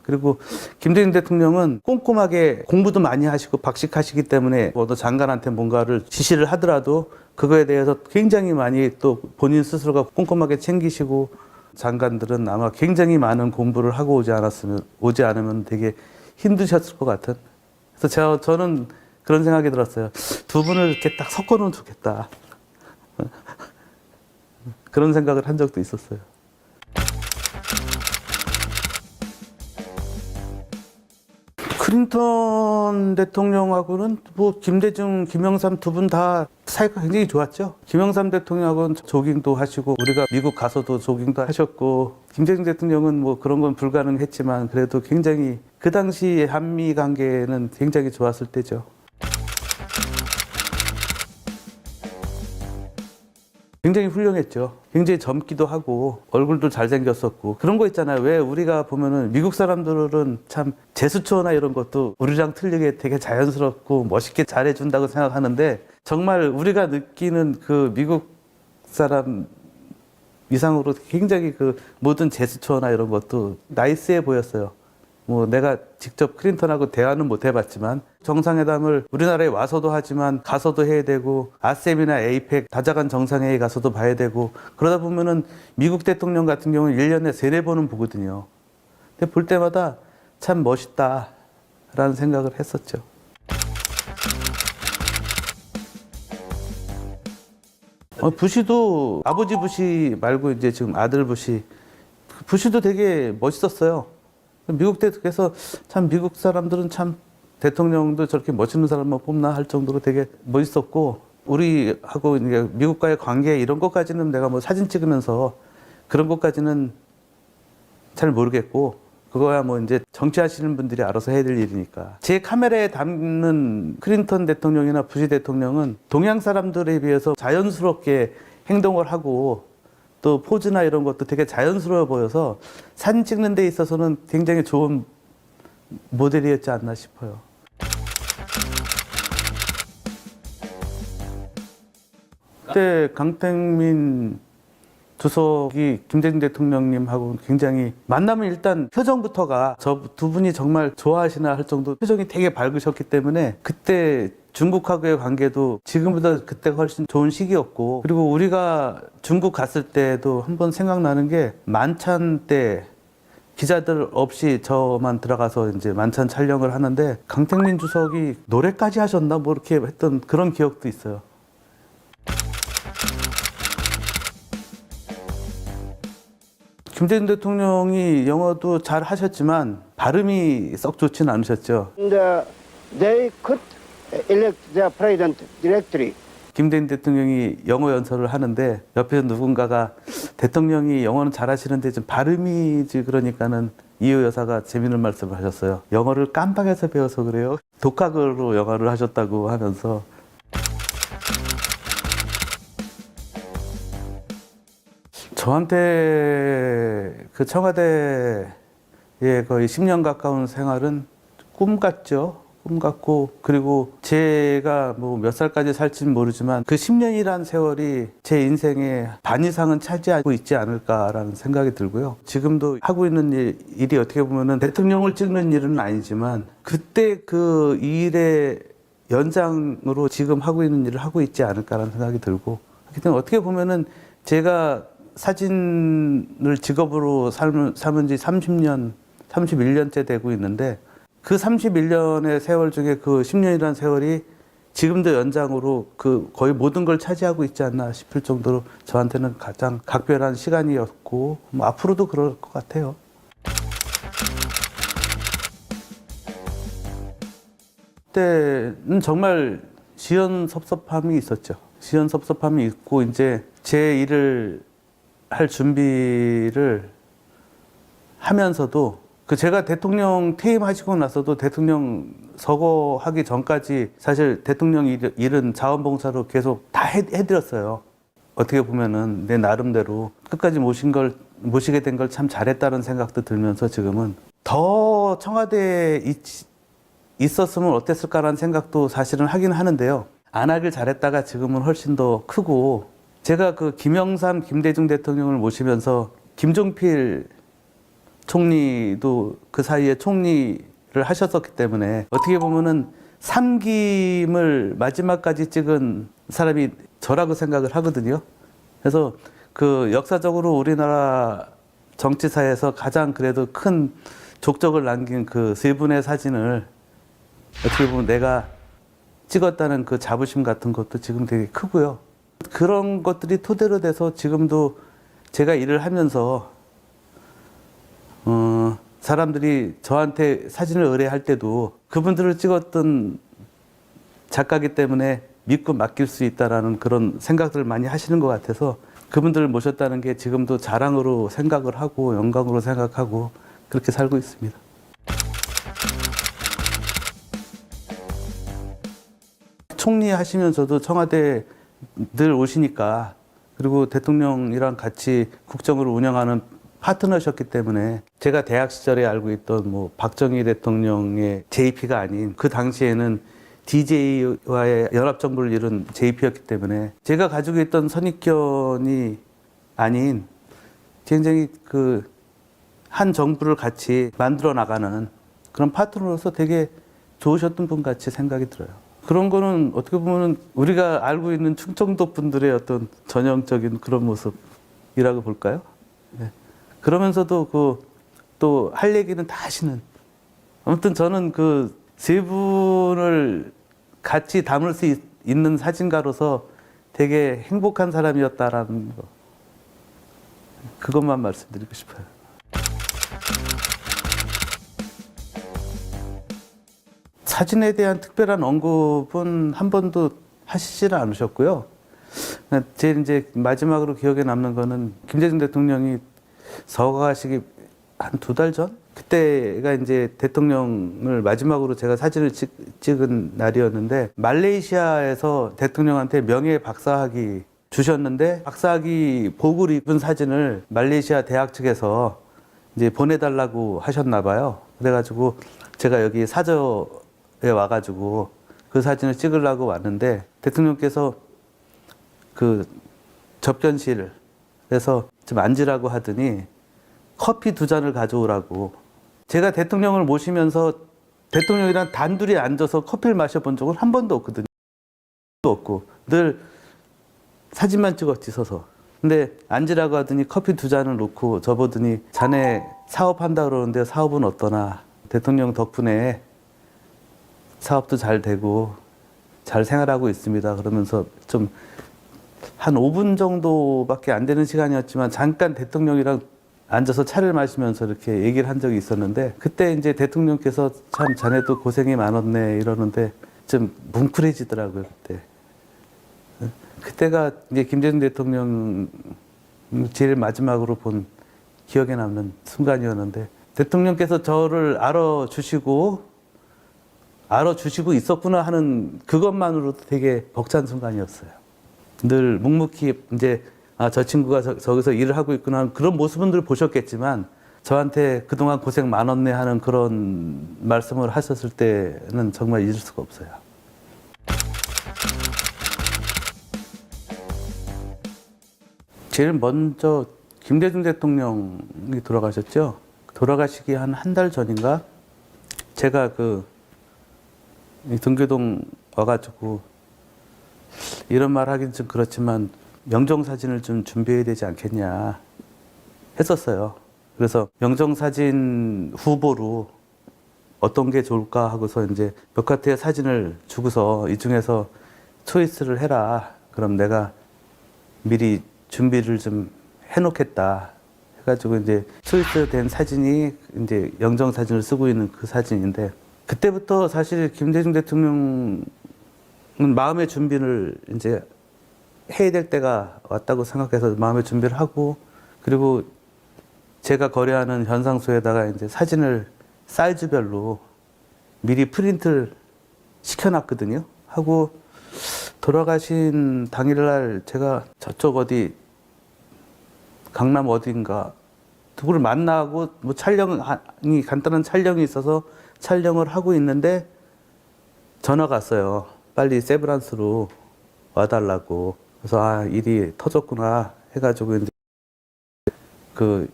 그리고 김대중 대통령은 꼼꼼하게 공부도 많이 하시고 박식하시기 때문에 어떤 장관한테 뭔가를 지시를 하더라도 그거에 대해서 굉장히 많이 또 본인 스스로가 꼼꼼하게 챙기시고 장관들은 아마 굉장히 많은 공부를 하고 오지 않으면 되게 힘드셨을 것 같은. 그래서 저는 그런 생각이 들었어요. 두 분을 이렇게 딱 섞어놓으면 좋겠다. 그런 생각을 한 적도 있었어요. 클린턴 대통령하고는 뭐 김대중, 김영삼 두 분 다 사이가 굉장히 좋았죠. 김영삼 대통령하고는 조깅도 하시고 우리가 미국 가서도 조깅도 하셨고 김대중 대통령은 뭐 그런 건 불가능했지만 그래도 굉장히 그 당시 한미 관계는 굉장히 좋았을 때죠. 굉장히 훌륭했죠. 굉장히 젊기도 하고 얼굴도 잘생겼었고 그런 거 있잖아요. 왜 우리가 보면은 미국 사람들은 참 제스처나 이런 것도 우리랑 틀리게 되게 자연스럽고 멋있게 잘해준다고 생각하는데 정말 우리가 느끼는 그 미국 사람 이상으로 굉장히 그 모든 제스처나 이런 것도 나이스해 보였어요. 뭐 내가 직접 클린턴하고 대화는 못 해봤지만 정상회담을 우리나라에 와서도 하지만 가서도 해야 되고 아셈이나 에이펙 다자간 정상회의 가서도 봐야 되고 그러다 보면은 미국 대통령 같은 경우는 1년에 3-4번은 보거든요. 근데 볼 때마다 참 멋있다라는 생각을 했었죠. 부시도 아버지 부시 말고 이제 지금 아들 부시도 되게 멋있었어요. 미국 대통령에서 참 미국 사람들은 참 대통령도 저렇게 멋있는 사람만 뽑나 할 정도로 되게 멋있었고 우리하고 이제 미국과의 관계 이런 것까지는 내가 뭐 사진 찍으면서 그런 것까지는 잘 모르겠고 그거야 뭐 이제 정치하시는 분들이 알아서 해야 될 일이니까 제 카메라에 담는 클린턴 대통령이나 부시 대통령은 동양 사람들에 비해서 자연스럽게 행동을 하고 또 포즈나 이런 것도 되게 자연스러워 보여서 사진 찍는 데 있어서는 굉장히 좋은 모델이었지 않나 싶어요. 그때 강택민 주석이 김대중 대통령님하고 굉장히 만나면 일단 표정부터가 저 두 분이 정말 좋아하시나 할 정도 표정이 되게 밝으셨기 때문에 그때 중국하고의 관계도 지금보다 그때가 훨씬 좋은 시기였고 그리고 우리가 중국 갔을 때도 한번 생각나는 게 만찬 때 기자들 없이 저만 들어가서 이제 만찬 촬영을 하는데 강택민 주석이 노래까지 하셨나 뭐 이렇게 했던 그런 기억도 있어요. 김대중 대통령이 영어도 잘 하셨지만 발음이 썩 좋지는 않으셨죠. They could elect their president directly. 김대중 대통령이 영어 연설을 하는데 옆에서 누군가가 대통령이 영어는 잘하시는데 좀 발음이지 그러니까는 이호 여사가 재미있는 말씀을 하셨어요. 영어를 깜빡해서 배워서 그래요. 독학으로 영어를 하셨다고 하면서 저한테 그 청와대에 거의 10년 가까운 생활은 꿈 같죠. 꿈 같고 그리고 제가 뭐 몇 살까지 살지는 모르지만 그 10년이란 세월이 제 인생의 반 이상은 차지하고 있지 않을까라는 생각이 들고요. 지금도 하고 있는 일이 어떻게 보면은 대통령을 찍는 일은 아니지만 그때 그 일의 연장으로 지금 하고 있는 일을 하고 있지 않을까라는 생각이 들고 하여튼 어떻게 보면은 제가 사진을 직업으로 삶은 지 30년, 31년째 되고 있는데 그 31년의 세월 중에 그 10년이라는 세월이 지금도 연장으로 그 거의 모든 걸 차지하고 있지 않나 싶을 정도로 저한테는 가장 각별한 시간이었고 뭐 앞으로도 그럴 것 같아요. 그때는 정말 시원섭섭함이 있었죠. 시원섭섭함이 있고 이제 제 일을 할 준비를 하면서도 그 제가 대통령 퇴임하시고 나서도 대통령 서거하기 전까지 사실 대통령 일은 자원봉사로 계속 다 해드렸어요. 어떻게 보면은 내 나름대로 끝까지 모시게 된 걸 참 잘했다는 생각도 들면서 지금은 더 청와대에 있었으면 어땠을까라는 생각도 사실은 하긴 하는데요. 안 하길 잘했다가 지금은 훨씬 더 크고 제가 그 김영삼, 김대중 대통령을 모시면서 김종필 총리도 그 사이에 총리를 하셨었기 때문에 어떻게 보면은 삼김을 마지막까지 찍은 사람이 저라고 생각을 하거든요. 그래서 그 역사적으로 우리나라 정치사에서 가장 그래도 큰 족적을 남긴 그 세 분의 사진을 어떻게 보면 내가 찍었다는 그 자부심 같은 것도 지금 되게 크고요. 그런 것들이 토대로 돼서 지금도 제가 일을 하면서 사람들이 저한테 사진을 의뢰할 때도 그분들을 찍었던 작가이기 때문에 믿고 맡길 수 있다라는 그런 생각들을 많이 하시는 것 같아서 그분들을 모셨다는 게 지금도 자랑으로 생각을 하고 영광으로 생각하고 그렇게 살고 있습니다. 총리 하시면서도 청와대 늘 오시니까 그리고 대통령이랑 같이 국정을 운영하는 파트너셨기 때문에 제가 대학 시절에 알고 있던 뭐 박정희 대통령의 JP가 아닌 그 당시에는 DJ와의 연합정부를 이룬 JP였기 때문에 제가 가지고 있던 선입견이 아닌 굉장히 그 한 정부를 같이 만들어 나가는 그런 파트너로서 되게 좋으셨던 분 같이 생각이 들어요. 그런 거는 어떻게 보면 우리가 알고 있는 충청도 분들의 어떤 전형적인 그런 모습이라고 볼까요? 네. 그러면서도 그 또 할 얘기는 다 하시는. 아무튼 저는 그 세 분을 같이 담을 수 있는 사진가로서 되게 행복한 사람이었다라는 거. 그것만 말씀드리고 싶어요. 사진에 대한 특별한 언급은 한 번도 하시지는 않으셨고요. 제일 이제 마지막으로 기억에 남는 거는 김대중 대통령이 서거하시기 한 2달 전? 그때가 이제 대통령을 마지막으로 제가 사진을 찍은 날이었는데 말레이시아에서 대통령한테 명예 박사학위 주셨는데 박사학위 복을 입은 사진을 말레이시아 대학 측에서 이제 보내달라고 하셨나 봐요. 그래가지고 제가 여기 사저에 와가지고 그 사진을 찍으려고 왔는데 대통령께서 그 접견실에서 좀 앉으라고 하더니 커피 2잔을 가져오라고. 제가 대통령을 모시면서 대통령이랑 단둘이 앉아서 커피를 마셔본 적은 한 번도 없거든요. 없고 늘 사진만 찍었지 서서. 근데 앉으라고 하더니 커피 2잔을 놓고 저보더니 자네 사업한다 그러는데 사업은 어떠나. 대통령 덕분에 사업도 잘 되고 잘 생활하고 있습니다. 그러면서 좀 한 5분 정도밖에 안 되는 시간이었지만 잠깐 대통령이랑 앉아서 차를 마시면서 이렇게 얘기를 한 적이 있었는데 그때 이제 대통령께서 참 자네도 고생이 많았네 이러는데 좀 뭉클해지더라고요, 그때. 그때가 이제 김대중 대통령 제일 마지막으로 본 기억에 남는 순간이었는데 대통령께서 저를 알아주시고 있었구나 하는 그것만으로도 되게 벅찬 순간이었어요. 늘 묵묵히 이제 저 친구가 저기서 일을 하고 있구나 그런 모습은 늘 보셨겠지만 저한테 그동안 고생 많았네 하는 그런 말씀을 하셨을 때는 정말 잊을 수가 없어요. 제일 먼저 김대중 대통령이 돌아가셨죠. 돌아가시기 한 달 전인가 제가 그 등교동 와가지고 이런 말 하긴 좀 그렇지만 영정사진을 좀 준비해야 되지 않겠냐 했었어요. 그래서 영정사진 후보로 어떤 게 좋을까 하고서 이제 몇 가지의 사진을 주고서 이 중에서 초이스를 해라. 그럼 내가 미리 준비를 좀 해놓겠다. 해가지고 이제 초이스된 사진이 이제 영정사진을 쓰고 있는 그 사진인데 그때부터 사실 김대중 대통령은 마음의 준비를 이제 해야 될 때가 왔다고 생각해서 마음의 준비를 하고 그리고 제가 거래하는 현상소에다가 이제 사진을 사이즈별로 미리 프린트를 시켜놨거든요. 하고 돌아가신 당일날 제가 저쪽 어디 강남 어딘가 누구를 만나고 뭐 촬영이 간단한 촬영이 있어서 촬영을 하고 있는데 전화가 왔어요. 빨리 세브란스로 와달라고. 그래서 일이 터졌구나 해가지고 이제 그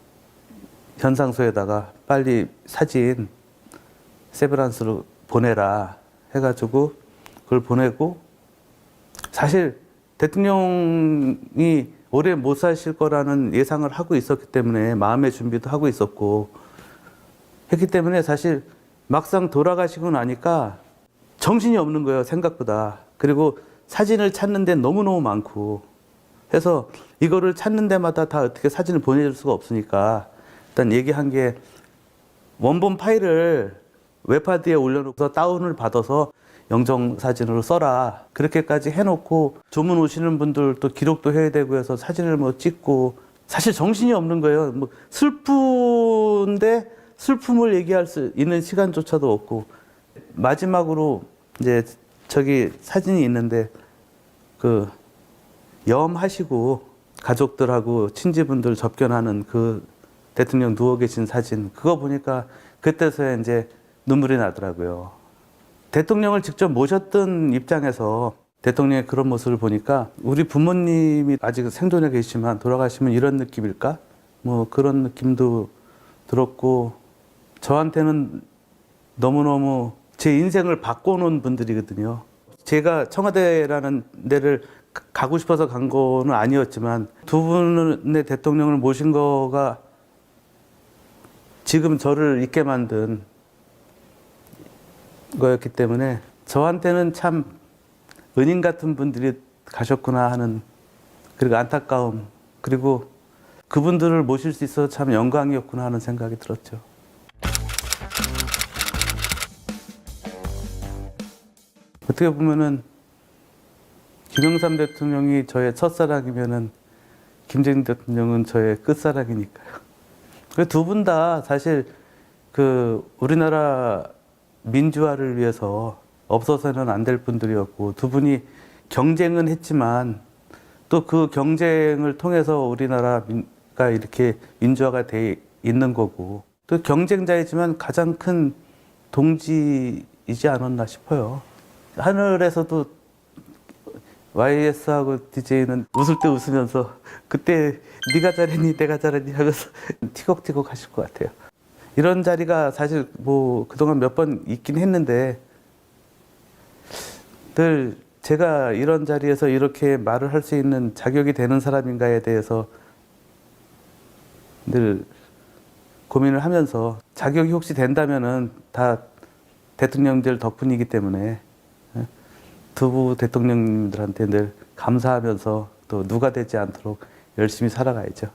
현상소에다가 빨리 사진 세브란스로 보내라 해가지고 그걸 보내고 사실 대통령이 오래 못 사실 거라는 예상을 하고 있었기 때문에 마음의 준비도 하고 있었고 했기 때문에 사실 막상 돌아가시고 나니까 정신이 없는 거예요, 생각보다. 그리고 사진을 찾는 데 너무너무 많고 해서 이거를 찾는 데마다 다 어떻게 사진을 보내줄 수가 없으니까 일단 얘기한 게 원본 파일을 웹하드에 올려놓고서 다운을 받아서 영정 사진으로 써라. 그렇게까지 해놓고 조문 오시는 분들도 기록도 해야 되고 해서 사진을 뭐 찍고 사실 정신이 없는 거예요. 뭐 슬픈데 슬픔을 얘기할 수 있는 시간조차도 없고 마지막으로 이제 저기 사진이 있는데 그 염하시고 가족들하고 친지분들 접견하는 그 대통령 누워 계신 사진 그거 보니까 그때서야 이제 눈물이 나더라고요. 대통령을 직접 모셨던 입장에서 대통령의 그런 모습을 보니까 우리 부모님이 아직 생존해 계시지만 돌아가시면 이런 느낌일까? 뭐 그런 느낌도 들었고 저한테는 너무너무 제 인생을 바꿔놓은 분들이거든요. 제가 청와대라는 데를 가고 싶어서 간 거는 아니었지만 두 분의 대통령을 모신 거가 지금 저를 있게 만든 거였기 때문에 저한테는 참 은인 같은 분들이 가셨구나 하는 그리고 안타까움 그리고 그분들을 모실 수 있어서 참 영광이었구나 하는 생각이 들었죠. 어떻게 보면은 김영삼 대통령이 저의 첫사랑이면은 김정일 대통령은 저의 끝사랑이니까요. 두 분 다 사실 그 우리나라 민주화를 위해서 없어서는 안 될 분들이었고 두 분이 경쟁은 했지만 또 그 경쟁을 통해서 우리나라가 이렇게 민주화가 돼 있는 거고 또 경쟁자이지만 가장 큰 동지이지 않았나 싶어요. 하늘에서도 YS하고 DJ는 웃을 때 웃으면서 그때 네가 잘했니 내가 잘했니 하면서 티격태격 하실 것 같아요. 이런 자리가 사실 뭐 그동안 몇 번 있긴 했는데 늘 제가 이런 자리에서 이렇게 말을 할 수 있는 자격이 되는 사람인가에 대해서 늘 고민을 하면서 자격이 혹시 된다면은 다 대통령들 덕분이기 때문에 두 대통령님들한테 늘 감사하면서 또 누가 되지 않도록 열심히 살아가야죠.